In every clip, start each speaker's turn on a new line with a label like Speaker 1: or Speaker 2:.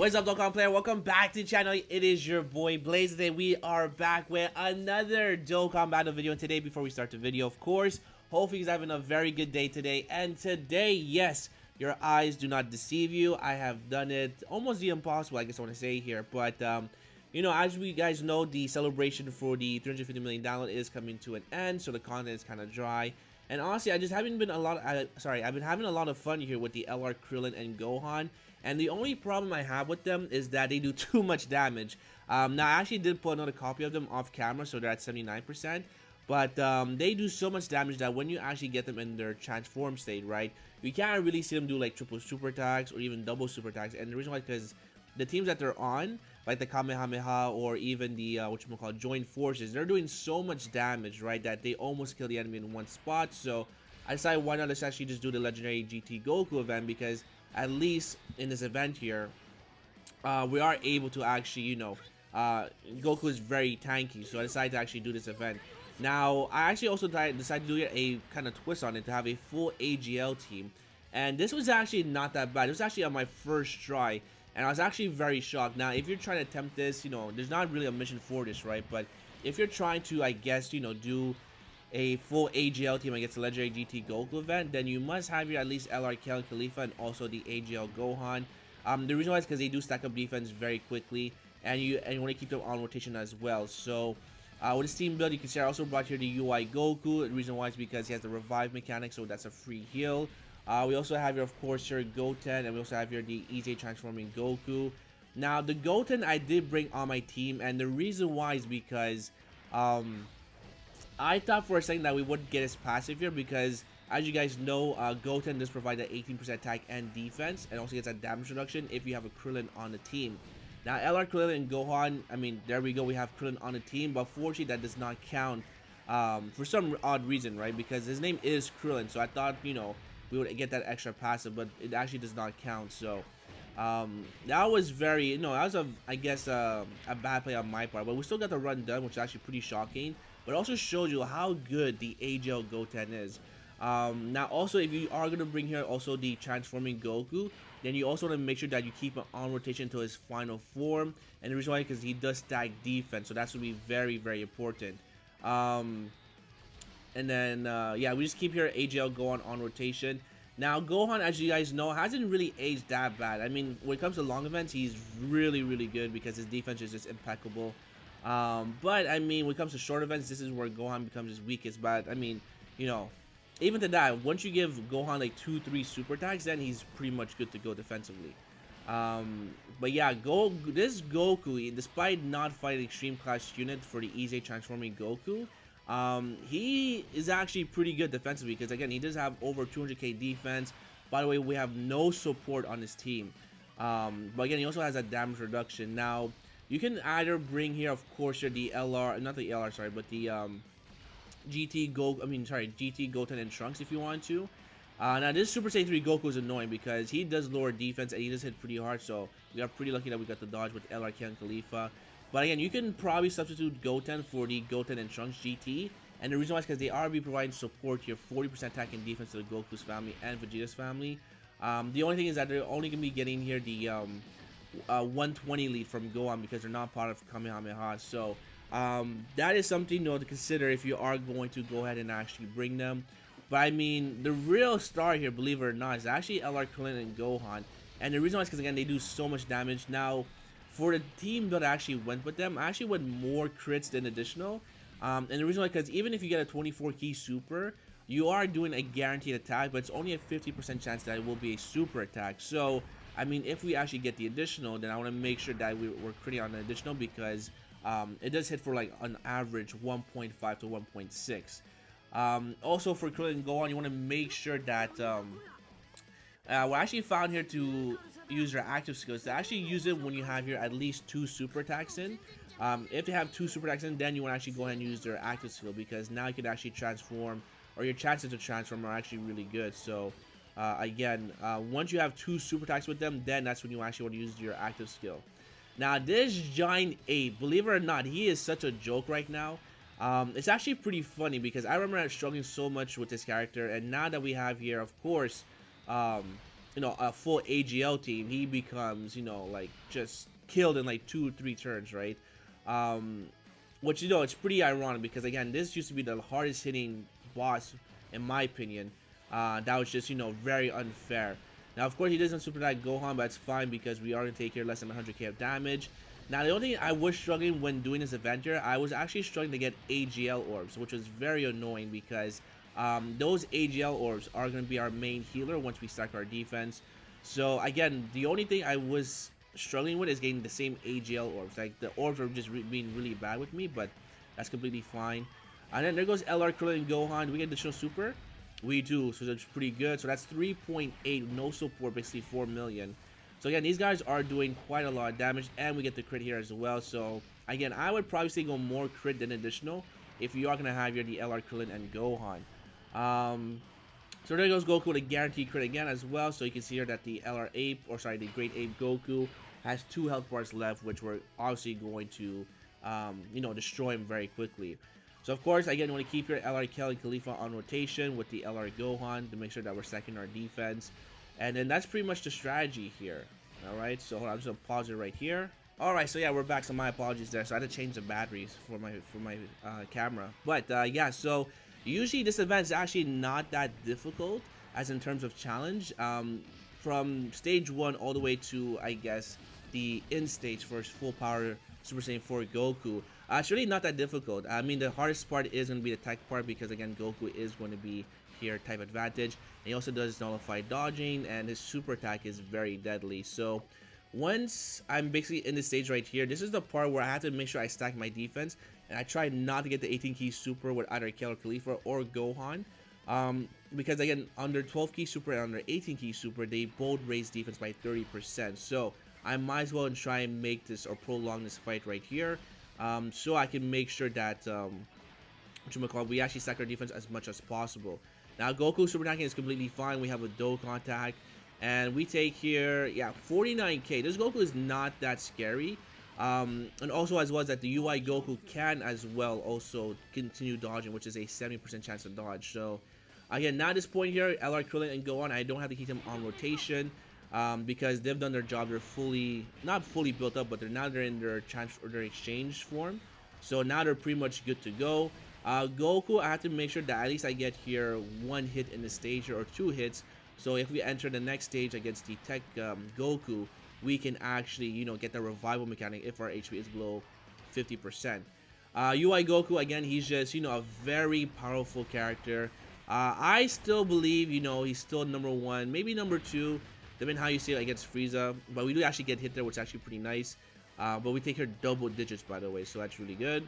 Speaker 1: What's up, Dokkan player? Welcome back to the channel. It is your boy Blaze. Today we are back with another Dokkan battle video. And today, before we start the video, of course, hopefully you're having a very good day today. And today, yes, your eyes do not deceive you. I have done it almost the impossible, I guess I want to say here. But you know, as we guys know, the celebration for the 350 million download is coming to an end, so the content is kind of dry. And honestly, I just haven't been I've been having a lot of fun here with the LR Krillin and Gohan. And the only problem I have with them is that they do too much damage. Now, I actually did put another copy of them off camera, so they're at 79%. But they do so much damage that when you actually get them in their transform state, right, you can't really see them do like triple super attacks or even double super attacks. And the reason why is because the teams that they're on, like the Kamehameha or even the joint forces, they're doing so much damage, right, that they almost kill the enemy in one spot. So I decided, why not let's actually just do the legendary GT Goku event, because at least in this event here, we are able to actually, you know, Goku is very tanky, so I decided to actually do this event. Now, I actually also decided to do a kind of twist on it to have a full AGL team, and this was actually not that bad. It was actually on my first try, and I was actually very shocked. Now, if you're trying to attempt this, you know, there's not really a mission for this, right? But if you're trying to, I guess, you know, do a full AGL team against the legendary GT Goku event, then you must have your at least LR Khalifa and also the AGL Gohan. The reason why is because they do stack up defense very quickly, and you want to keep them on rotation as well. So with this team build, you can see I also brought here the UI Goku. The reason why is because he has the revive mechanic, so that's a free heal. We also have here, of course, here Goten, and we also have here the easy transforming Goku. Now, the Goten I did bring on my team, and the reason why is because I thought for a second that we wouldn't get his passive here, because as you guys know, Goten does provide an 18% attack and defense, and also gets a damage reduction if you have a Krillin on the team. Now, LR Krillin and Gohan, I mean, there we go, we have Krillin on the team, but fortunately that does not count for some odd reason, right? Because his name is Krillin, so I thought, you know, we would get that extra passive, but it actually does not count. So that was very, you know, that was I guess a bad play on my part, but we still got the run done, which is actually pretty shocking. But also shows you how good the AGL Goten is. Now, also, if you are going to bring here also the transforming Goku, then you also want to make sure that you keep him on rotation until his final form. And the reason why is because he does stack defense, so that's going to be very, very important. And then, yeah, we just keep here AGL Gohan on rotation. Now, Gohan, as you guys know, hasn't really aged that bad. I mean, when it comes to long events, he's really, really good because his defense is just impeccable. But I mean, when it comes to short events, this is where Gohan becomes his weakest. But I mean, you know, even to that, once you give Gohan like 2-3 super attacks, then he's pretty much good to go defensively. But yeah, this Goku, despite not fighting extreme class units for the easy transforming Goku, he is actually pretty good defensively, because again, he does have over 200k defense. By the way, we have no support on his team. But again, he also has a damage reduction. Now, you can either bring here, of course, the LR, not the LR, sorry, but the GT Goten and Trunks if you want to. Now, this Super Saiyan 3 Goku is annoying because he does lower defense and he does hit pretty hard, so we are pretty lucky that we got the dodge with LR Khalifa. But again, you can probably substitute Goten for the Goten and Trunks GT, and the reason why is because they are providing support here, 40% attack and defense to the Goku's family and Vegeta's family. The only thing is that they're only going to be getting here the 120 lead from Gohan because they're not part of Kamehameha. So that is something, you know, to consider if you are going to go ahead and actually bring them. But I mean, the real star here, believe it or not, is actually LR Krillin and Gohan. And the reason why is because, again, they do so much damage. Now, for the team that actually went with them, I actually went more crits than additional. And the reason why, because even if you get a 24 key super, you are doing a guaranteed attack, but it's only a 50% chance that it will be a super attack. So I mean, if we actually get the additional, then I want to make sure that we're critting on the additional, because it does hit for like an average 1.5 to 1.6. Also for Krillin and Gohan, you want to make sure that we actually found here to use your active skills. To actually use it when you have here at least 2 super attacks in. If you have 2 super attacks in, then you want to actually go ahead and use their active skill, because now you can actually transform, or your chances to transform are actually really good. So again, once you have 2 super attacks with them, then that's when you actually want to use your active skill. Now, this Giant Ape, believe it or not, he is such a joke right now. It's actually pretty funny because I remember struggling so much with this character, and now that we have here, of course, a full AGL team, he becomes, like just killed in like 2 3 turns, right? Um, which it's pretty ironic because again, this used to be the hardest hitting boss in my opinion. That was just very unfair. Now of course he doesn't super attack Gohan, but it's fine because we are gonna take here less than 100k of damage. Now the only thing I was struggling when doing this event here, I was actually struggling to get AGL orbs, which was very annoying because those AGL orbs are going to be our main healer once we stack our defense. So again, the only thing I was struggling with is getting the same AGL orbs. Like the orbs are just being really bad with me, but that's completely fine. And then there goes LR, Krillin, and Gohan. Do we get additional super? We do, so that's pretty good. So that's 3.8, no support, basically 4 million. So again, these guys are doing quite a lot of damage, and we get the crit here as well. So again, I would probably say go more crit than additional if you are going to have here the LR, Krillin, and Gohan. So there goes Goku with a guaranteed crit again as well. So you can see here that the LR Ape, or sorry, the Great Ape Goku has 2 health bars left, which we're obviously going to, destroy him very quickly. So of course, again, you want to keep your LR Kelly Khalifa on rotation with the LR Gohan to make sure that we're stacking our defense. And then that's pretty much the strategy here. Alright, so hold on, I'm just going to pause it right here. Alright, so yeah, we're back, so my apologies there. So I had to change the batteries for my camera. But yeah, so usually this event is actually not that difficult as in terms of challenge. From stage 1 all the way to, I guess, the end stage for full power Super Saiyan 4 Goku. It's really not that difficult. I mean, the hardest part is going to be the tech part because, again, Goku is going to be here type advantage. And he also does nullified dodging, and his super attack is very deadly. So once I'm basically in this stage right here, this is the part where I have to make sure I stack my defense. And I try not to get the 18 key super with either Killer Khalifa or Gohan. Because, again, under 12 key super and under 18 key super, they both raise defense by 30%. So I might as well try and make this or prolong this fight right here. So I can make sure that we actually stack our defense as much as possible. Now Goku super attacking is completely fine. We have a Dokkan attack, and we take here 49k. This Goku is not that scary. And also as well as that the UI Goku can as well also continue dodging, which is a 70% chance to dodge. So again, now at this point here, LR Krillin and Gohan, I don't have to keep them on rotation. Because they've done their job. They're not fully built up, but they're in their their exchange form. So now they're pretty much good to go. Goku, I have to make sure that at least I get here 1 hit in the stage or 2 hits. So if we enter the next stage against the Tech Goku, we can actually get the revival mechanic if our HP is below 50%. UI Goku, again, he's just a very powerful character. I still believe he's still number 1, maybe number 2. Depending how you see it against Frieza, but we do actually get hit there, which is actually pretty nice. But we take her double digits, by the way, so that's really good.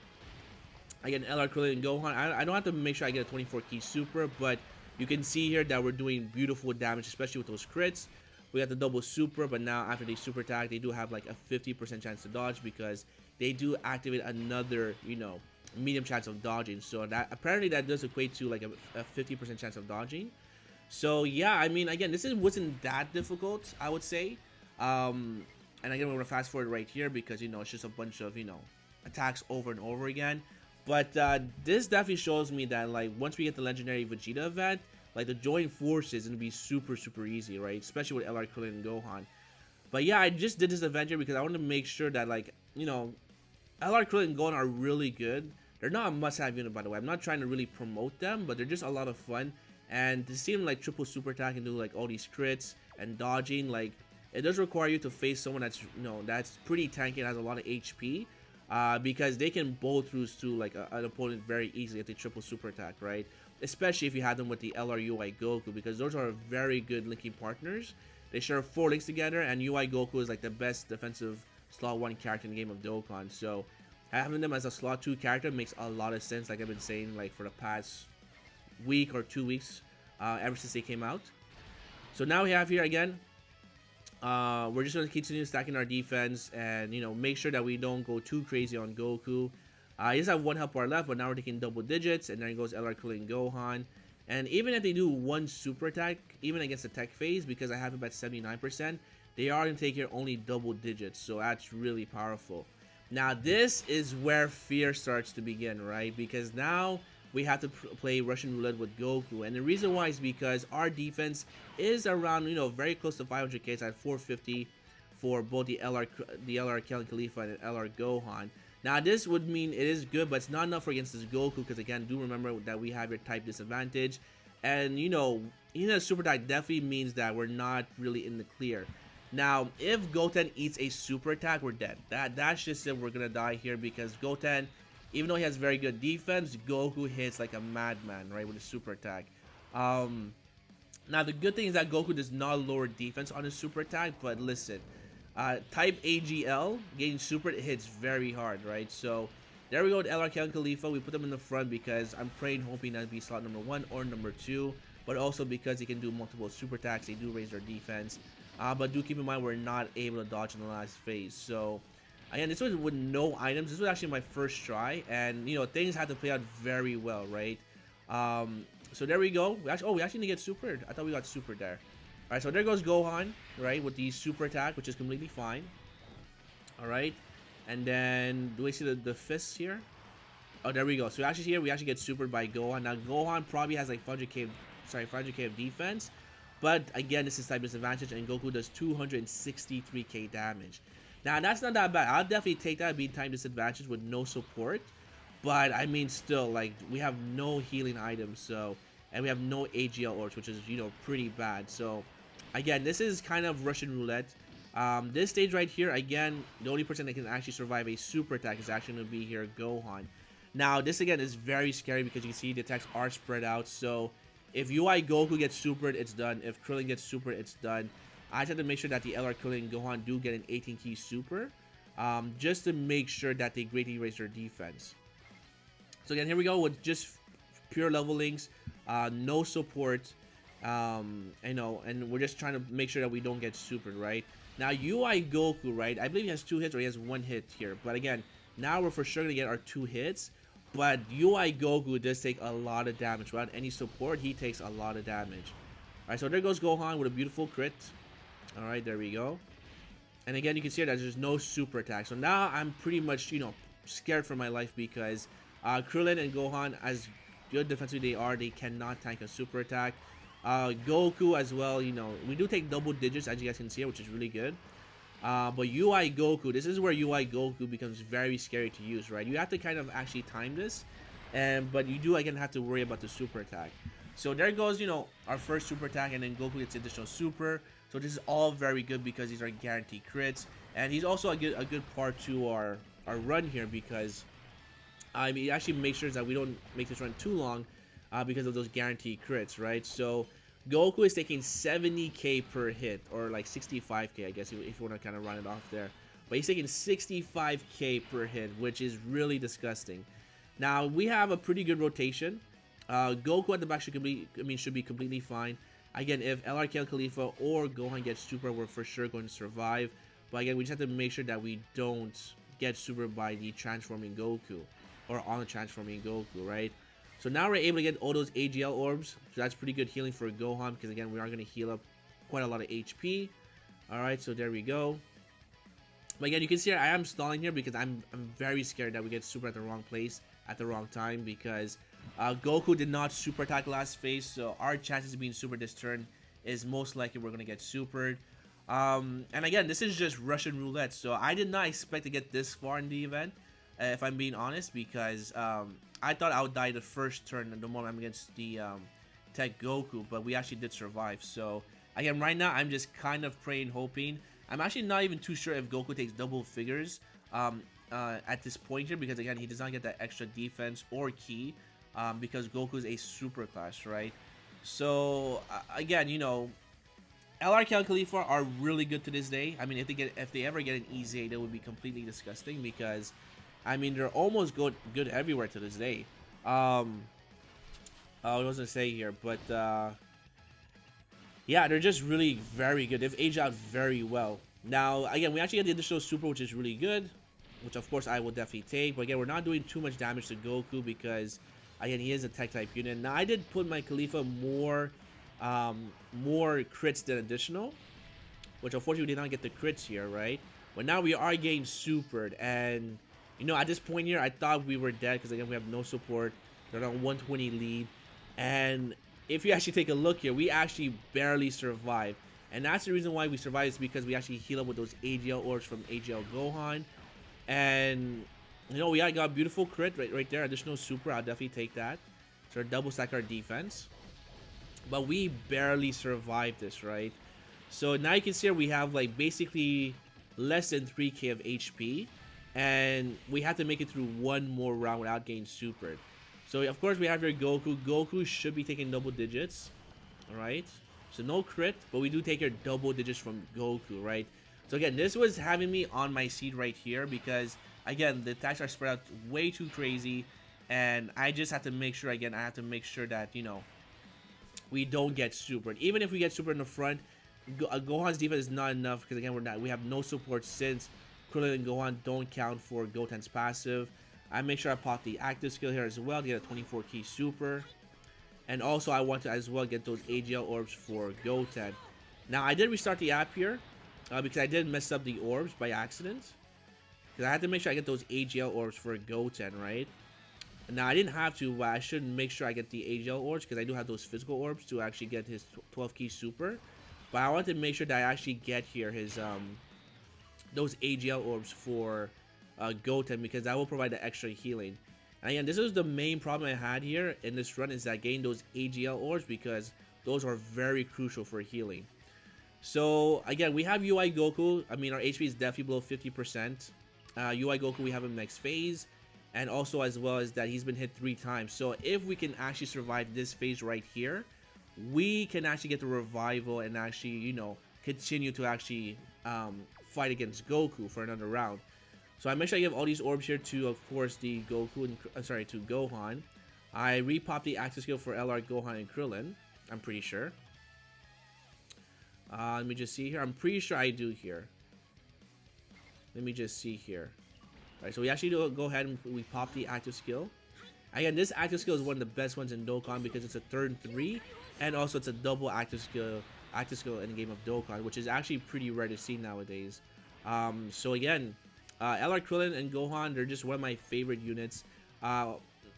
Speaker 1: Again, LR Krillin and Gohan, I don't have to make sure I get a 24 key super, but you can see here that we're doing beautiful damage, especially with those crits. We got the double super, but now after they super attack, they do have like a 50% chance to dodge because they do activate another, medium chance of dodging. So that apparently that does equate to like a 50% chance of dodging. So yeah, I mean, again, wasn't that difficult, I would say. And again, we're gonna fast forward right here because it's just a bunch of attacks over and over again. But this definitely shows me that like once we get the legendary Vegeta event, like the joint forces is gonna be super easy, right? Especially with LR Krillin and Gohan. But yeah, I just did this event here because I want to make sure that like LR Krillin and Gohan are really good. They're not a must-have unit, by the way. I'm not trying to really promote them, but they're just a lot of fun. And to see them like triple super attack and do like all these crits and dodging, like it does require you to face someone that's that's pretty tanky and has a lot of HP, because they can bowl through to like an opponent very easily if they triple super attack, right? Especially if you have them with the LR UI Goku, because those are very good linking partners. They share 4 links together, and UI Goku is like the best defensive slot 1 character in the game of Dokkan. So having them as a slot 2 character makes a lot of sense, like I've been saying like for the past week or 2 weeks, ever since they came out. So now we have here again, we're just going to continue stacking our defense and make sure that we don't go too crazy on Goku. He does have 1 health bar left, but now we're taking double digits, and then goes LR Krillin and Gohan. And even if they do 1 super attack, even against the tech phase, because I have him at 79%, they are going to take here only double digits, so that's really powerful. Now this is where fear starts to begin, right? Because now we have to play Russian roulette with Goku. And the reason why is because our defense is around, very close to 500k. It's at 450 for both the LR Kellen Khalifa and LR Gohan. Now this would mean it is good, but it's not enough against this Goku, because again, do remember that we have your type disadvantage, and a super attack definitely means that we're not really in the clear. Now, if Goten eats a super attack, we're dead. That's just it. We're gonna die here, because Goten, even though he has very good defense, Goku hits like a madman, right, with a super attack. Now the good thing is that Goku does not lower defense on his super attack, but listen, type AGL getting super hits very hard, right? So there we go with LR Kellen Khalifa. We put them in the front because I'm praying, hoping that be slot number 1 or number 2, but also because he can do multiple super attacks. They do raise their defense. But do keep in mind, we're not able to dodge in the last phase. So again, this was with no items. This was actually my first try, and things had to play out very well, right? So there we go. We actually didn't get supered. I thought we got supered there. Alright, so there goes Gohan, right, with the super attack, which is completely fine. Alright, and then do we see the fists here? Oh, there we go. So actually we actually get supered by Gohan. Now Gohan probably has like 500k of defense, but again, this is type disadvantage, and Goku does 263k damage. Now that's not that bad. I'll definitely take that being time disadvantage with no support, but I mean, still, like, we have no healing items, so, and we have no AGL orbs, which is pretty bad. So again, this is kind of Russian roulette. This stage right here, again, the only person that can actually survive a super attack is actually going to be here Gohan. Now this again is very scary, because you can see the attacks are spread out. So if UI Goku gets supered, it's done. If Krillin gets supered, it's done. I just have to make sure that the LR Krillin and Gohan do get an 18 key super, just to make sure that they greatly raise their defense. So again, here we go with just pure level links, no support, and we're just trying to make sure that we don't get supered, right? Now UI Goku, right, I believe he has 2 hits, or he has 1 hit here, but again, now we're for sure gonna get our 2 hits. But UI Goku does take a lot of damage. Without any support, he takes a lot of damage. Alright, so there goes Gohan with a beautiful crit. Alright, there we go. And again, you can see that there's no super attack. So now I'm pretty much, scared for my life, because Krillin and Gohan, as good defensively they are, they cannot tank a super attack. Goku as well, we do take double digits, as you guys can see here, which is really good. But UI Goku, this is where UI Goku becomes very scary to use, right? You have to kind of actually time this, but you do again have to worry about the super attack. So there goes, our first super attack, and then Goku gets additional super. So this is all very good, because these are guaranteed crits, and he's also a good part to our run here, because he actually makes sure that we don't make this run too long, because of those guaranteed crits, right? So Goku is taking 70k per hit, or like 65k, I guess, if you want to kind of run it off there. But he's taking 65k per hit, which is really disgusting. Now we have a pretty good rotation. Goku at the back should be completely fine. Again, if LR Kellen Khalifa or Gohan gets super, we're for sure going to survive. But again, we just have to make sure that we don't get super by the transforming Goku, or on the transforming Goku, right? So now we're able to get all those AGL orbs. So that's pretty good healing for Gohan, because again, we are going to heal up quite a lot of HP. Alright, so there we go. But again, you can see I am stalling here, because I'm very scared that we get super at the wrong place at the wrong time, because Goku did not super attack last phase, so our chances of being super this turn is most likely we're going to get supered. And again, this is just Russian roulette, so I did not expect to get this far in the event, if I'm being honest, because I thought I would die the first turn the moment I'm against the Tech Goku, but we actually did survive. So again, right now I'm just kind of praying, hoping. I'm actually not even too sure if Goku takes double figures at this point here, because again, he does not get that extra defense or ki, because Goku is a super class, right? So again, LR Kellen Khalifa are really good to this day. I mean, if they ever get an easy 8, that would be completely disgusting, because I mean, they're almost good everywhere to this day. I was gonna say here, but yeah, they're just really very good. They've aged out very well. Now, again, we actually get the additional super, which is really good, which of course I will definitely take. But again, we're not doing too much damage to Goku, because again, he is a tech type unit. Now, I did put my Khalifa more crits than additional, which unfortunately we did not get the crits here, right? But now we are getting supered, and at this point here, I thought we were dead, because again, we have no support. They're on 120 lead. And if you actually take a look here, we actually barely survived. And that's the reason why we survived, is because we actually heal up with those AGL orbs from AGL Gohan. And, you know, we got a beautiful crit right there. Additional super, I'll definitely take that. So double stack our defense. But we barely survived this, right? So now you can see here we have like basically less than 3k of HP. And we have to make it through one more round without getting supered. So of course we have here Goku. Goku should be taking double digits. Alright. So no crit, but we do take your double digits from Goku, right? So again, this was having me on my seat right here because, again, the attacks are spread out way too crazy. And I just have to make sure, again, I have to make sure that, you know, we don't get supered. Even if we get super in the front, Gohan's defense is not enough because, again, we have no support since Krillin and Gohan don't count for Goten's passive. I make sure I pop the active skill here as well to get a 24 key super. And also I want to as well get those AGL orbs for Goten. Now I did restart the app here because I did mess up the orbs by accident. Because I had to make sure I get those AGL orbs for Goten, right? Now I didn't have to, but I should make sure I get the AGL orbs because I do have those physical orbs to actually get his 12 key super. But I want to make sure that I actually get here his those AGL orbs for Goten, because that will provide the extra healing. And again, this is the main problem I had here in this run, is that getting those AGL orbs, because those are very crucial for healing. So again, we have UI Goku. I mean, our HP is definitely below 50%. UI Goku, we have him next phase, and also as well as that he's been hit 3 times. So if we can actually survive this phase right here, we can actually get the revival and actually, you know, continue to actually fight against Goku for another round. So I make sure I give all these orbs here to, of course, the Goku and to Gohan. I repop the active skill for LR, Gohan, and Krillin. I'm pretty sure. Let me just see here. I'm pretty sure I do here. Let me just see here. Alright, so we actually go ahead and we pop the active skill. Again, this active skill is one of the best ones in Dokkan because it's a turn 3, and also it's a double active skill in the game of Dokkan, which is actually pretty rare to see nowadays. So again, LR Krillin and Gohan, they're just one of my favorite units.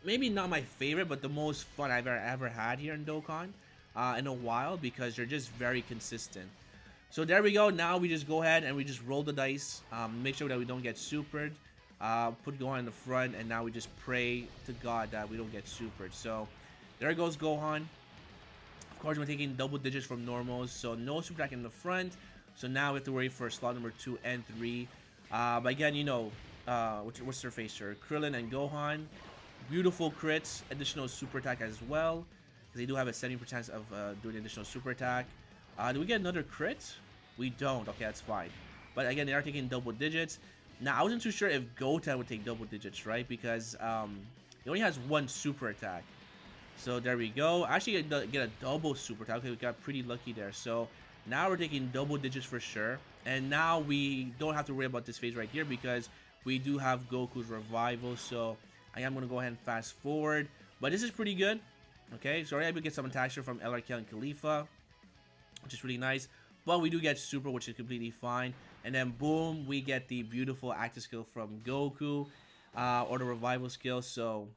Speaker 1: Maybe not my favorite, but the most fun I've ever had here in Dokkan in a while, because they're just very consistent. So there we go. Now we just go ahead and we just roll the dice, make sure that we don't get supered, put Gohan in the front, and now we just pray to God that we don't get supered. So there goes Gohan. Of course, we're taking double digits from normals, so no super attack in the front. So now we have to worry for slot number 2 and 3. But again, you know, what's their face here? Krillin and Gohan. Beautiful crits, additional super attack as well, because they do have a 70% chance of doing additional super attack. Do we get another crit? We don't. Okay, that's fine. But again, they are taking double digits. Now, I wasn't too sure if Goten would take double digits, right? Because he only has 1 super attack. So there we go. Actually, get a double super attack. Okay, we got pretty lucky there. So now we're taking double digits for sure. And now we don't have to worry about this phase right here because we do have Goku's revival. So I am going to go ahead and fast forward. But this is pretty good. Okay, so we're able to get some attacks here from LRK and Khalifa, which is really nice. But we do get super, which is completely fine. And then boom, we get the beautiful active skill from Goku, or the revival skill. So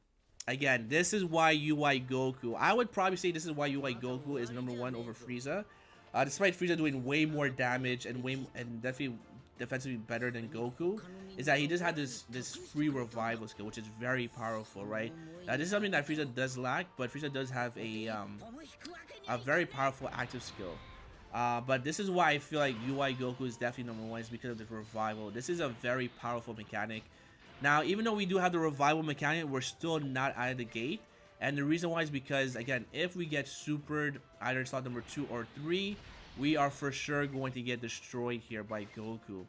Speaker 1: again, this is why UI Goku, I would probably say this is why UI Goku is #1 over Frieza. Despite Frieza doing way more damage and definitely defensively better than Goku, is that he just had this free revival skill, which is very powerful, right? This is something that Frieza does lack, but Frieza does have a very powerful active skill. But this is why I feel like UI Goku is definitely #1, is because of the revival. This is a very powerful mechanic. Now, even though we do have the revival mechanic, we're still not out of the gate. And the reason why is because, again, if we get supered either slot number 2 or 3, we are for sure going to get destroyed here by Goku.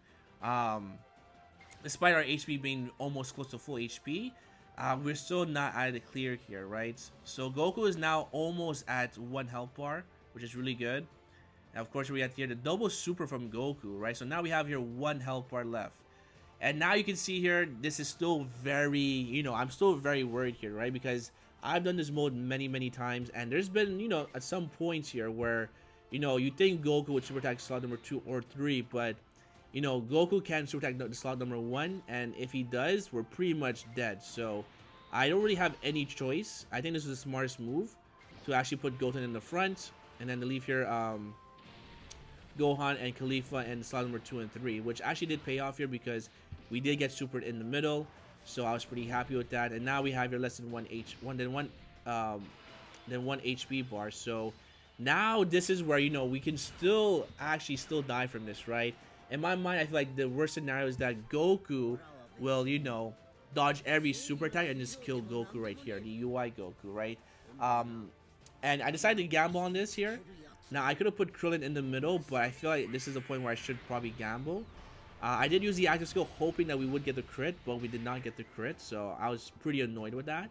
Speaker 1: Despite our HP being almost close to full HP, we're still not out of the clear here, right? So Goku is now almost at 1 health bar, which is really good. And of course, we have here the double super from Goku, right? So now we have here 1 health bar left. And now you can see here, this is still very, you know, I'm still very worried here, right? Because I've done this mode many, many times, and there's been, you know, at some points here where, you know, you think Goku would super attack slot number 2 or 3, but, you know, Goku can super attack the slot number 1, and if he does, we're pretty much dead. So, I don't really have any choice. I think this is the smartest move to actually put Goten in the front, and then to leave here Gohan and Khalifa and slot number 2 and 3, which actually did pay off here because we did get supered in the middle, so I was pretty happy with that. And now we have here less than one HP bar. So now this is where, you know, we can still die from this, right? In my mind, I feel like the worst scenario is that Goku will, you know, dodge every super attack and just kill Goku right here, the UI Goku, right? And I decided to gamble on this here. Now, I could have put Krillin in the middle, but I feel like this is a point where I should probably gamble. I did use the active skill hoping that we would get the crit, but we did not get the crit, so I was pretty annoyed with that.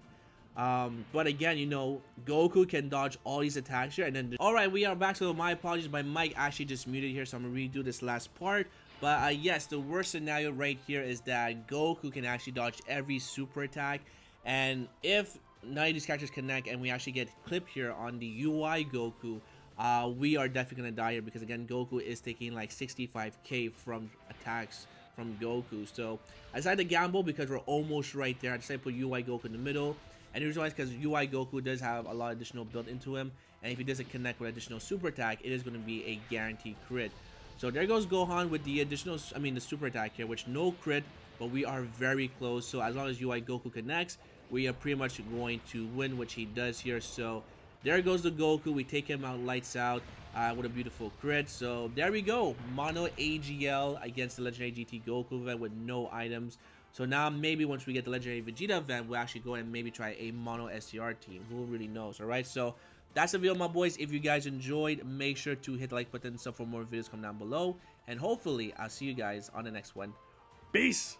Speaker 1: But again, you know, Goku can dodge all these attacks here, and then... Alright, we are back, so my apologies, my mic actually just muted here, so I'm gonna redo this last part. But yes, the worst scenario right here is that Goku can actually dodge every super attack, and if none of these characters connect and we actually get clipped here on the UI Goku, we are definitely gonna die here because again, Goku is taking like 65k from attacks from Goku. So I decided to gamble because we're almost right there. I decided to put UI Goku in the middle, and the reason why is because UI Goku does have a lot of additional built into him, and if he doesn't connect with additional super attack, it is going to be a guaranteed crit. So there goes Gohan with the additional, the super attack here, which no crit, but we are very close. So as long as UI Goku connects, we are pretty much going to win, which he does here. So there goes the Goku. We take him out, lights out, with a beautiful crit. So there we go, mono AGL against the Legendary GT Goku event with no items. So now maybe once we get the Legendary Vegeta event, we'll actually go and maybe try a mono SCR team. Who really knows, alright? So that's the video, my boys. If you guys enjoyed, make sure to hit the like button, so for more videos come down below. And hopefully, I'll see you guys on the next one. Peace!